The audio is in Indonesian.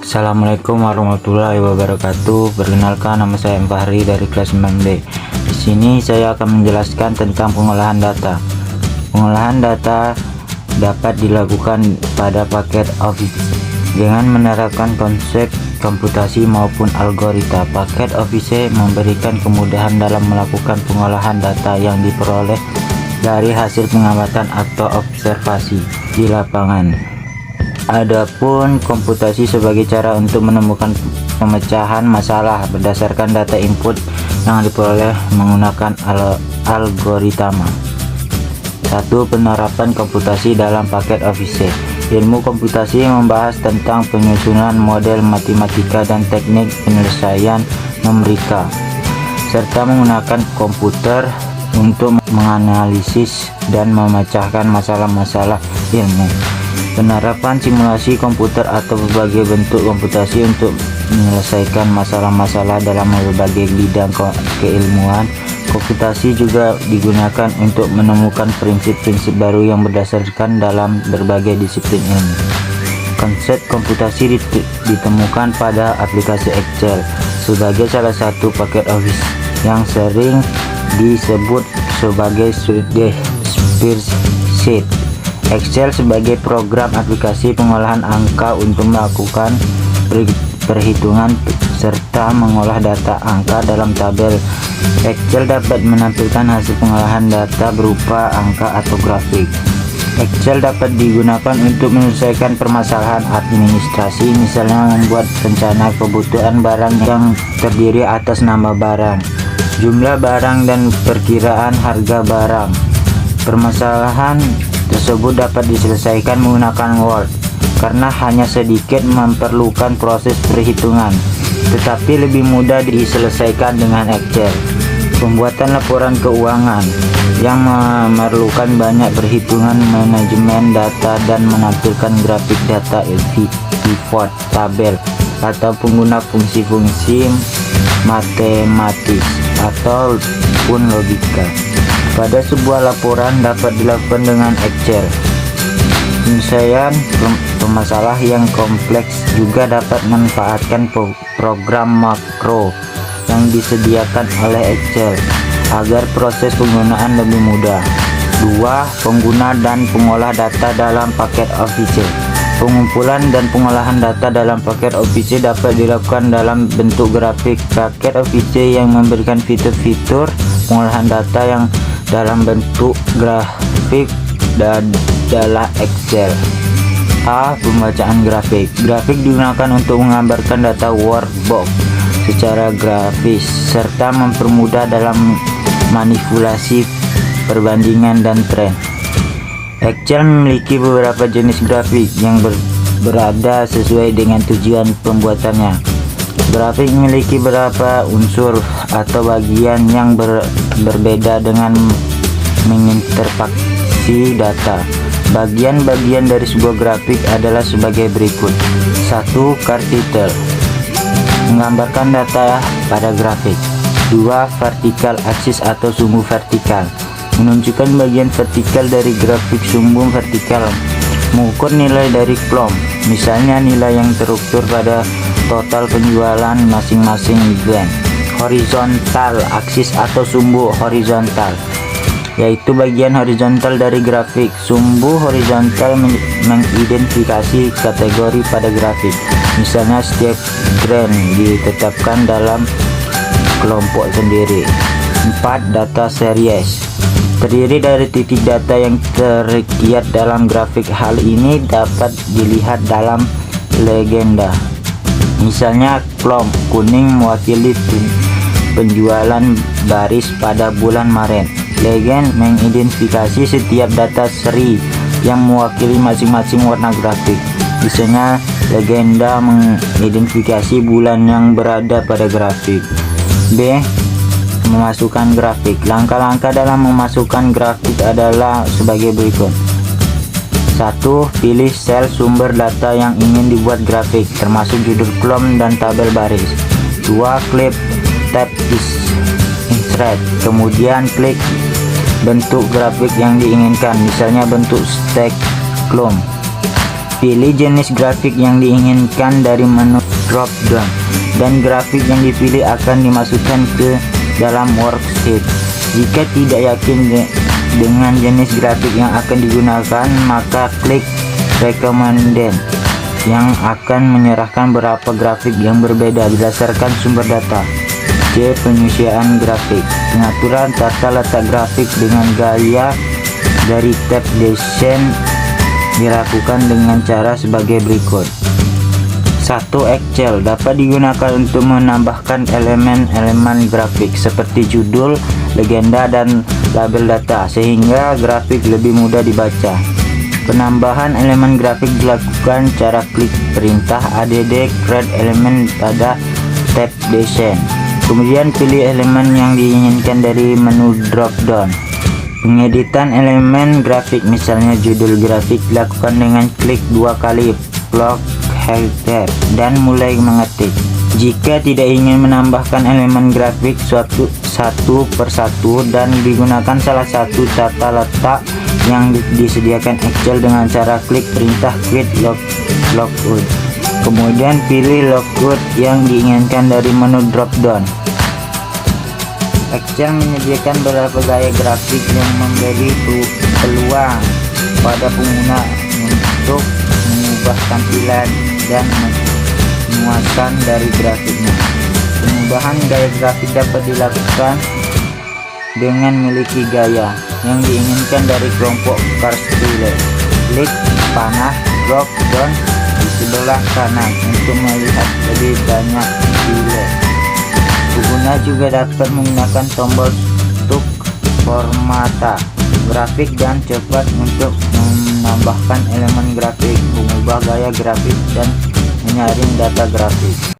Assalamualaikum warahmatullahi wabarakatuh. Perkenalkan, nama saya Fahri dari kelas 9B. Di sini saya akan menjelaskan tentang pengolahan data. Pengolahan data dapat dilakukan pada paket Office dengan menerapkan konsep komputasi maupun algoritma. Paket Office memberikan kemudahan dalam melakukan pengolahan data yang diperoleh dari hasil pengamatan atau observasi di lapangan. Adapun komputasi sebagai cara untuk menemukan pemecahan masalah berdasarkan data input yang diperoleh menggunakan algoritma. 1. Penerapan komputasi dalam paket Office. Ilmu komputasi membahas tentang penyusunan model matematika dan teknik penyelesaian numerika, serta menggunakan komputer untuk menganalisis dan memecahkan masalah-masalah ilmu. Penerapan simulasi komputer atau berbagai bentuk komputasi untuk menyelesaikan masalah-masalah dalam berbagai bidang keilmuan. Komputasi juga digunakan untuk menemukan prinsip-prinsip baru yang berdasarkan dalam berbagai disiplin ilmu. Konsep komputasi ditemukan pada aplikasi Excel sebagai salah satu paket Office yang sering disebut sebagai spreadsheet. Excel sebagai program aplikasi pengolahan angka untuk melakukan perhitungan serta mengolah data angka dalam tabel. Excel dapat menampilkan hasil pengolahan data berupa angka atau grafik. Excel dapat digunakan untuk menyelesaikan permasalahan administrasi, misalnya membuat rencana kebutuhan barang yang terdiri atas nama barang, jumlah barang, dan perkiraan harga barang. Permasalahan tersebut dapat diselesaikan menggunakan Word karena hanya sedikit memerlukan proses perhitungan, tetapi lebih mudah diselesaikan dengan Excel. Pembuatan laporan keuangan yang memerlukan banyak perhitungan manajemen data dan menampilkan grafik data, pivot, tabel, atau pengguna fungsi-fungsi matematis ataupun logika. Pada sebuah laporan dapat dilakukan dengan Excel. Penyelesaian pemasalah yang kompleks juga dapat memanfaatkan program makro yang disediakan oleh Excel agar proses penggunaan lebih mudah. 2. Pengguna dan pengolah data dalam paket Office. Pengumpulan dan pengolahan data dalam paket Office dapat dilakukan dalam bentuk grafik. Paket Office yang memberikan fitur-fitur pengolahan data yang dalam bentuk grafik adalah Excel. A. Pembacaan grafik. Grafik digunakan untuk menggambarkan data workbox secara grafis serta mempermudah dalam manipulasi perbandingan dan tren. Excel memiliki beberapa jenis grafik yang berada sesuai dengan tujuan pembuatannya. Grafik memiliki beberapa unsur atau bagian yang berbeda dengan menginterfaksi data. Bagian-bagian dari sebuah grafik adalah sebagai berikut. 1. Chart title, menggambarkan data pada grafik. 2. Vertical axis atau sumbu vertikal, menunjukkan bagian vertikal dari grafik. Sumbu vertikal mengukur nilai dari kolom, misalnya nilai yang teruktur pada total penjualan masing-masing brand. Horizontal axis atau sumbu horizontal, yaitu bagian horizontal dari grafik. Sumbu horizontal mengidentifikasi kategori pada grafik, misalnya setiap brand ditetapkan dalam kelompok sendiri. 4. Data series, terdiri dari titik data yang terkiat dalam grafik. Hal ini dapat dilihat dalam legenda, misalnya kolom kuning mewakili penjualan baris pada bulan Maret. Legend mengidentifikasi setiap data seri yang mewakili masing-masing warna grafik, misalnya legenda mengidentifikasi bulan yang berada pada grafik. B. Memasukkan grafik. Langkah-langkah dalam memasukkan grafik adalah sebagai berikut. 1. Pilih sel sumber data yang ingin dibuat grafik, termasuk judul kolom dan tabel baris. 2. Klik tab insert, kemudian klik bentuk grafik yang diinginkan, misalnya bentuk stack kolom. Pilih jenis grafik yang diinginkan dari menu drop down, dan grafik yang dipilih akan dimasukkan ke dalam worksheet. Jika tidak yakin dengan jenis grafik yang akan digunakan, maka klik recommended yang akan menyerahkan beberapa grafik yang berbeda berdasarkan sumber data. C. Penyusian grafik. Pengaturan tata letak grafik dengan gaya dari tab desain dilakukan dengan cara sebagai berikut. 1. Excel dapat digunakan untuk menambahkan elemen-elemen grafik seperti judul, legenda, dan label data sehingga grafik lebih mudah dibaca. Penambahan elemen grafik dilakukan cara klik perintah add create element pada tab desain. Kemudian pilih elemen yang diinginkan dari menu drop down. Pengeditan elemen grafik, misalnya judul grafik, dilakukan dengan klik 2 kali block header dan mulai mengetik. Jika tidak ingin menambahkan elemen grafik satu persatu dan digunakan salah satu tata letak yang disediakan Excel dengan cara klik perintah quit logout. Kemudian pilih logout yang diinginkan dari menu drop down. Excel menyediakan beberapa gaya grafik yang memberi peluang pada pengguna untuk mengubah tampilan dan muatan dari grafiknya. Pengubahan gaya grafik dapat dilakukan dengan memiliki gaya yang diinginkan dari kelompok Carstyle. Klik panah drop down di sebelah kanan untuk melihat lebih banyak style. Pengguna juga dapat menggunakan tombol untuk formata grafik dan cepat untuk menambahkan elemen grafik, mengubah gaya grafik, dan menyaring data grafik.